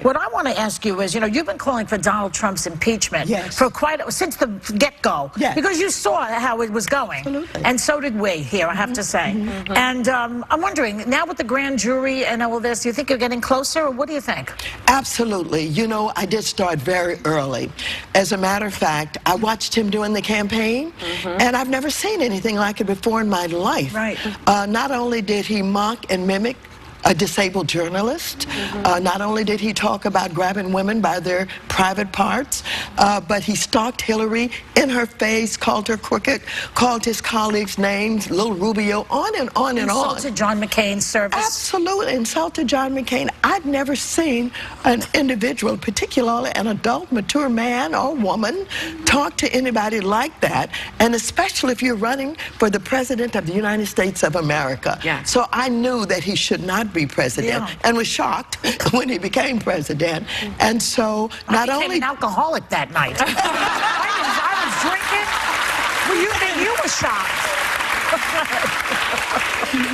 What I want to ask you is, you've been calling for Donald Trump's impeachment for since the get-go, because you saw how it was going. Absolutely. And so did we here, I have to say. And I'm wondering, now with the grand jury and all this, do you think you're getting closer, or what do you think? Absolutely. I did start very early. As a matter of fact, I watched him doing the campaign, and I've never seen anything like it before in my life. Right. Not only did he mock and mimic a disabled journalist. Not only did he talk about grabbing women by their private parts, but he stalked Hillary in her face, called her crooked, called his colleagues names, Little Rubio, on and on and on. Insulted John McCain's service. Absolutely, insulted John McCain. I'd never seen an individual, particularly an adult, mature man or woman, talk to anybody like that, and especially if you're running for the President of the United States of America. So I knew that he should not be president, and was shocked when he became president. And so not only an alcoholic that night. I was drinking. Well, you were shocked.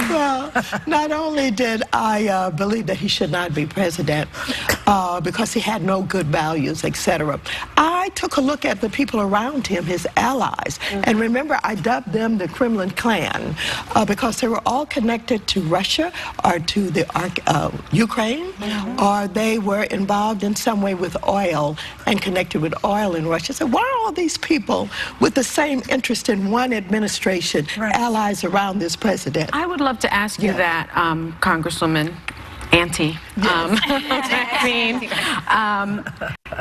Well, not only did I believe that he should not be president because he had no good values, etc., I took a look at the people around him, his allies. And remember, I dubbed them the Kremlin clan because they were all connected to Russia or to the Ukraine, or they were involved in some way with oil and connected with oil in Russia. So why are all these people with the same interest in one administration, allies around this president? I would love to ask you that, Congresswoman Auntie Maxine.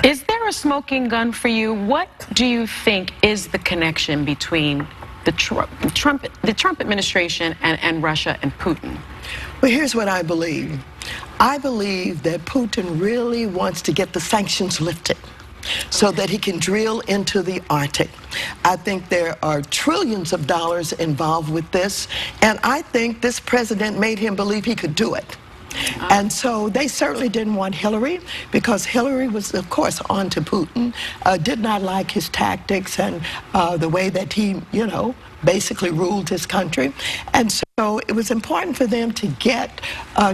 Is there a smoking gun for you? What do you think is the connection between the Trump administration and Russia and Putin? Well, here's what I believe. I believe that Putin really wants to get the sanctions lifted so that he can drill into the Arctic. I think there are trillions of dollars involved with this, and I think this president made him believe he could do it. And so they certainly didn't want Hillary, because Hillary was, of course, on to Putin, did not like his tactics and the way that he, basically ruled his country. And so it was important for them to get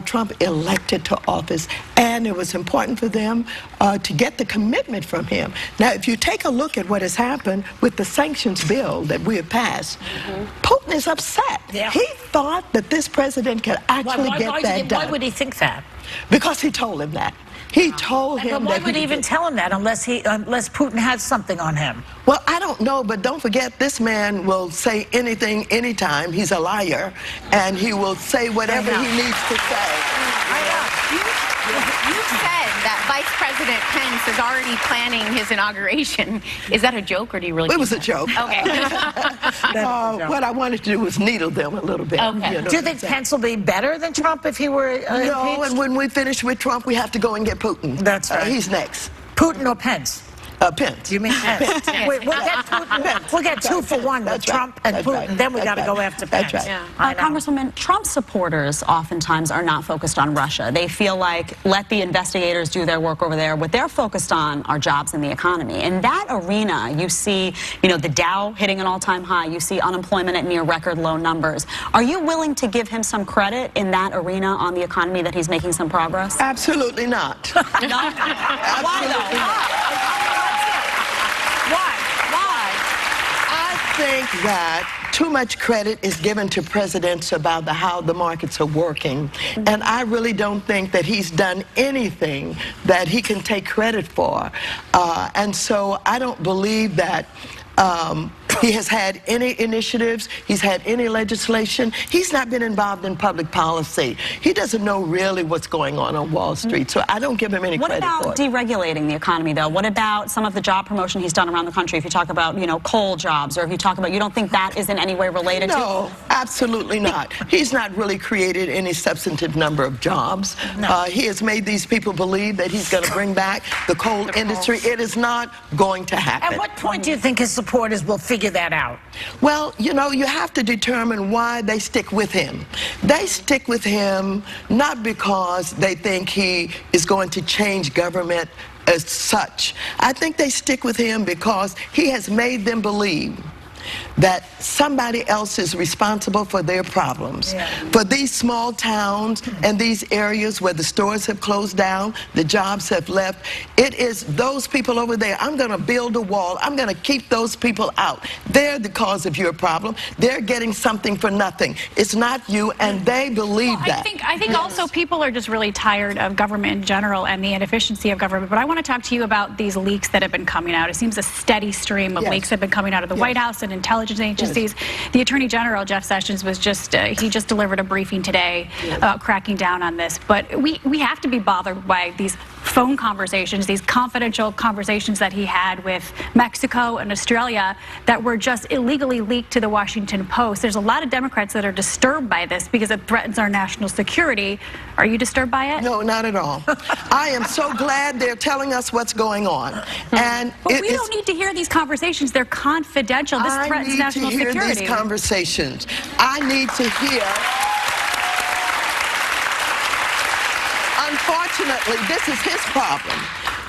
Trump elected to office, and it was important for them to get the commitment from him. Now, if you take a look at what has happened with the sanctions bill that we have passed, Putin is upset. He thought that this president could actually get that done. Why would he think that? Because he told him that. He told him why that would he even tell him that unless Putin has something on him? Well, I don't know, but don't forget, this man will say anything, anytime. He's a liar, and he will say whatever he needs to say. I know. You said that Vice President Pence is already planning his inauguration. Is that a joke, or do you really? It was a joke. Okay. What I wanted to do was needle them a little bit. Okay. Do you think Pence will be better than Trump if he were impeached? No, and when we finish with Trump, we have to go and get Putin. That's right. He's next. Putin or Pence? Pence. You mean Pence? We'll get Putin. We'll get 2 for 1 with Trump and Putin. Then we got to go after Pence. That's right. Congresswoman, Trump supporters oftentimes are not focused on Russia. They feel like, let the investigators do their work over there. What they're focused on are jobs and the economy. In that arena, you see, the Dow hitting an all-time high. You see unemployment at near record low numbers. Are you willing to give him some credit in that arena on the economy, that he's making some progress? Absolutely not. No? Why though? I think that too much credit is given to presidents about how the markets are working, and I really don't think that he's done anything that he can take credit for, and so I don't believe that he has had any initiatives, he's had any legislation. He's not been involved in public policy. He doesn't know really what's going on Wall Street, so I don't give him any credit for it. What about deregulating the economy, though? What about some of the job promotion he's done around the country? If you talk about, coal jobs, or if you talk about, you don't think that is in any way related to? No, absolutely not. He's not really created any substantive number of jobs. No. He has made these people believe that he's going to bring back the coal industry. It is not going to happen. At what point do you think his supporters will figure that out? Well, you have to determine why they stick with him. They stick with him not because they think he is going to change government as such. I think they stick with him because he has made them believe that somebody else is responsible for their problems. For these small towns and these areas where the stores have closed down, the jobs have left, it is those people over there. I'm going to build a wall. I'm going to keep those people out. They're the cause of your problem. They're getting something for nothing. It's not you, and they believe that. I think also people are just really tired of government in general and the inefficiency of government. But I want to talk to you about these leaks that have been coming out. It seems a steady stream of leaks have been coming out of the White House and intelligence agencies. The Attorney General, Jeff Sessions, was just, he just delivered a briefing today about cracking down on this. But we have to be bothered by these phone conversations, these confidential conversations that he had with Mexico and Australia that were just illegally leaked to the Washington Post. There's a lot of Democrats that are disturbed by this because it threatens our national security. Are you disturbed by it? No, not at all. I am so glad they're telling us what's going on. And but we don't need to hear these conversations. They're confidential. This threatens national security. I need to hear these conversations. I need to hear. Unfortunately, this is his problem.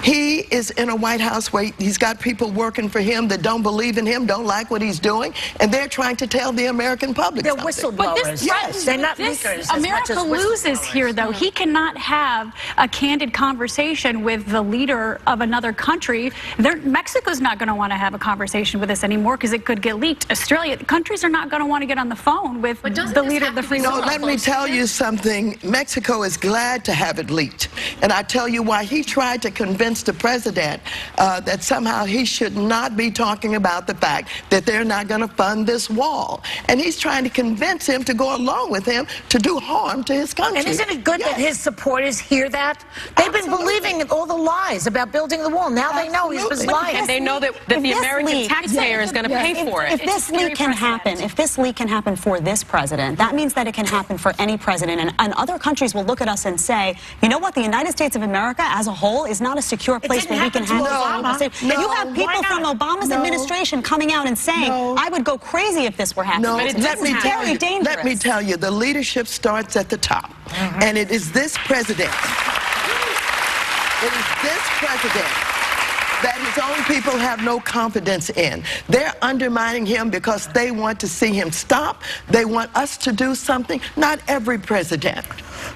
He is in a White House where he's got people working for him that don't believe in him, don't like what he's doing, and they're trying to tell the American public they're something. whistleblowers. But this They're not leakers. America loses here, though. He cannot have a candid conversation with the leader of another country. Mexico's not going to want to have a conversation with us anymore because it could get leaked. Australia, countries are not going to want to get on the phone with the leader of the free world. No, let me tell you something. Mexico is glad to have it leaked. And I tell you why. He tried to convince the president that somehow he should not be talking about the fact that they're not going to fund this wall. And he's trying to convince him to go along with him to do harm to his country. And isn't it good that his supporters hear that? They've been believing all the lies about building the wall. Now they know he's been lying. And they know that the American taxpayer is going to pay for it. If this leak can happen for this president, that means that it can happen for any president. And other countries will look at us and say, you know what, the United States of America as a whole is not a secure place where we can handle it. You have people from Obama's administration coming out and saying, I would go crazy if this were happening. No, But let me tell you, dangerous. let me tell you, the leadership starts at the top. And it is this president. It is this president that his own people have no confidence in. They're undermining him because they want to see him stop. They want us to do something. Not every president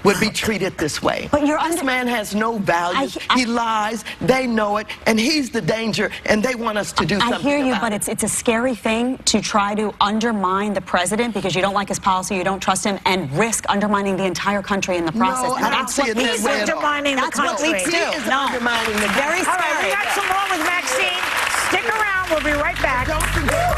would be treated this way. But this man has no values. He lies. They know it. And he's the danger. And they want us to do something I hear you, about but it's a scary thing to try to undermine the president because you don't like his policy, you don't trust him, and risk undermining the entire country in the process. No, I don't see it that way at all. That's what leaks do. He is undermining the Very All right, we got some more with Maxine. Stick around. We'll be right back. Don't forget.